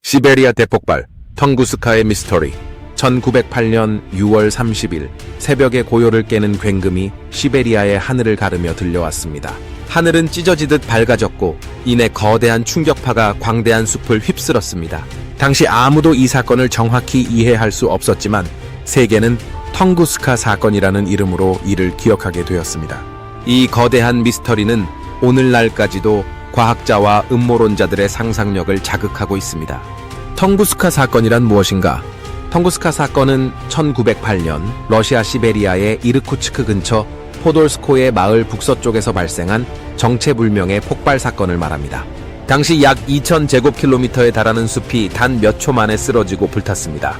시베리아 대폭발, 텅구스카의 미스터리. 1908년 6월 30일 새벽에 고요를 깨는 굉금이 시베리아의 하늘을 가르며 들려왔습니다. 하늘은 찢어지듯 밝아졌고 이내 거대한 충격파가 광대한 숲을 휩쓸었습니다. 당시 아무도 이 사건을 정확히 이해할 수 없었지만 세계는 텅구스카 사건이라는 이름으로 이를 기억하게 되었습니다. 이 거대한 미스터리는 오늘날까지도 과학자와 음모론자들의 상상력을 자극하고 있습니다. 텅구스카 사건이란 무엇인가? 텅구스카 사건은 1908년 러시아 시베리아의 이르쿠츠크 근처 포돌스코의 마을 북서쪽에서 발생한 정체불명의 폭발 사건을 말합니다. 당시 약 2000제곱킬로미터에 달하는 숲이 단 몇 초 만에 쓰러지고 불탔습니다.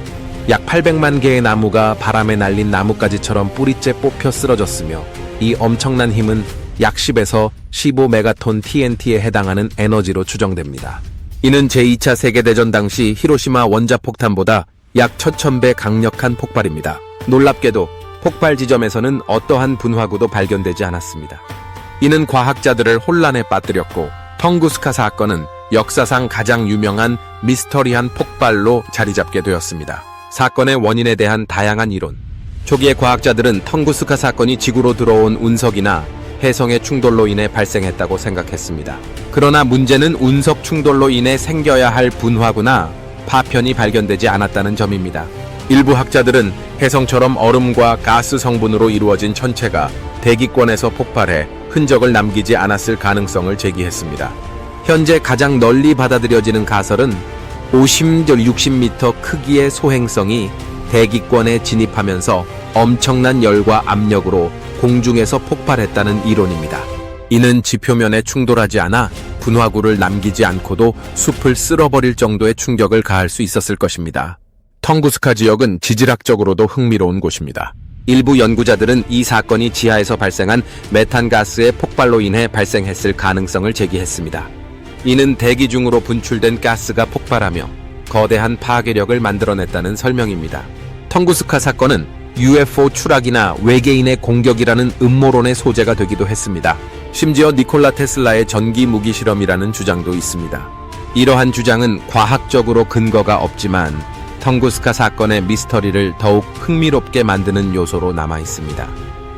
약 800만 개의 나무가 바람에 날린 나뭇가지처럼 뿌리째 뽑혀 쓰러졌으며 이 엄청난 힘은 약 10에서 15메가톤 TNT에 해당하는 에너지로 추정됩니다. 이는 제2차 세계대전 당시 히로시마 원자폭탄보다 약 1000배 강력한 폭발입니다. 놀랍게도 폭발 지점에서는 어떠한 분화구도 발견되지 않았습니다. 이는 과학자들을 혼란에 빠뜨렸고 텅구스카 사건은 역사상 가장 유명한 미스터리한 폭발로 자리잡게 되었습니다. 사건의 원인에 대한 다양한 이론. 초기의 과학자들은 텅구스카 사건이 지구로 들어온 운석이나 해성의 충돌로 인해 발생했다고 생각했습니다. 그러나 문제는 운석 충돌로 인해 생겨야 할 분화구나 파편이 발견되지 않았다는 점입니다. 일부 학자들은 해성처럼 얼음과 가스 성분으로 이루어진 천체가 대기권에서 폭발해 흔적을 남기지 않았을 가능성을 제기했습니다. 현재 가장 널리 받아들여지는 가설은 50-60m 크기의 소행성이 대기권에 진입하면서 엄청난 열과 압력으로 공중에서 폭발했다는 이론입니다. 이는 지표면에 충돌하지 않아 분화구를 남기지 않고도 숲을 쓸어버릴 정도의 충격을 가할 수 있었을 것입니다. 텅구스카 지역은 지질학적으로도 흥미로운 곳입니다. 일부 연구자들은 이 사건이 지하에서 발생한 메탄가스의 폭발로 인해 발생했을 가능성을 제기했습니다. 이는 대기 중으로 분출된 가스가 폭발하며 거대한 파괴력을 만들어냈다는 설명입니다. 텅구스카 사건은 UFO 추락이나 외계인의 공격이라는 음모론의 소재가 되기도 했습니다. 심지어 니콜라 테슬라의 전기 무기 실험이라는 주장도 있습니다. 이러한 주장은 과학적으로 근거가 없지만 텅구스카 사건의 미스터리를 더욱 흥미롭게 만드는 요소로 남아 있습니다.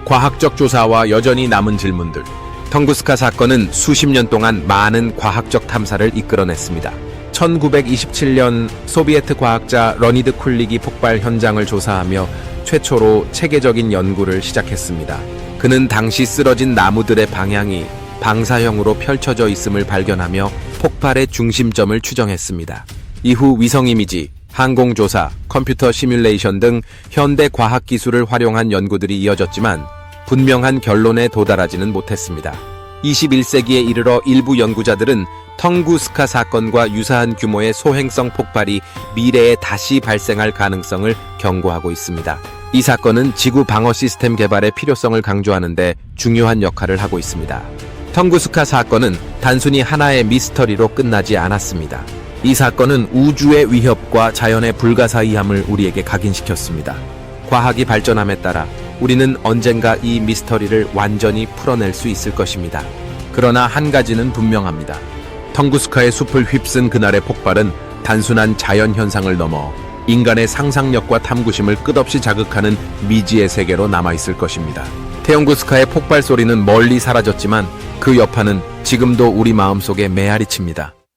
과학적 조사와 여전히 남은 질문들. 텅구스카 사건은 수십 년 동안 많은 과학적 탐사를 이끌어냈습니다. 1927년 소비에트 과학자 러니드 쿨릭이 폭발 현장을 조사하며 최초로 체계적인 연구를 시작했습니다. 그는 당시 쓰러진 나무들의 방향이 방사형으로 펼쳐져 있음을 발견하며 폭발의 중심점을 추정했습니다. 이후 위성 이미지, 항공조사, 컴퓨터 시뮬레이션 등 현대 과학기술을 활용한 연구들이 이어졌지만 분명한 결론에 도달하지는 못했습니다. 21세기에 이르러 일부 연구자들은 텅구스카 사건과 유사한 규모의 소행성 폭발이 미래에 다시 발생할 가능성을 경고하고 있습니다. 이 사건은 지구 방어 시스템 개발의 필요성을 강조하는 데 중요한 역할을 하고 있습니다. 텅구스카 사건은 단순히 하나의 미스터리로 끝나지 않았습니다. 이 사건은 우주의 위협과 자연의 불가사의함을 우리에게 각인시켰습니다. 과학이 발전함에 따라 우리는 언젠가 이 미스터리를 완전히 풀어낼 수 있을 것입니다. 그러나 한 가지는 분명합니다. 텅구스카의 숲을 휩쓴 그날의 폭발은 단순한 자연현상을 넘어 인간의 상상력과 탐구심을 끝없이 자극하는 미지의 세계로 남아있을 것입니다. 텅구스카의 폭발 소리는 멀리 사라졌지만 그 여파는 지금도 우리 마음속에 메아리칩니다.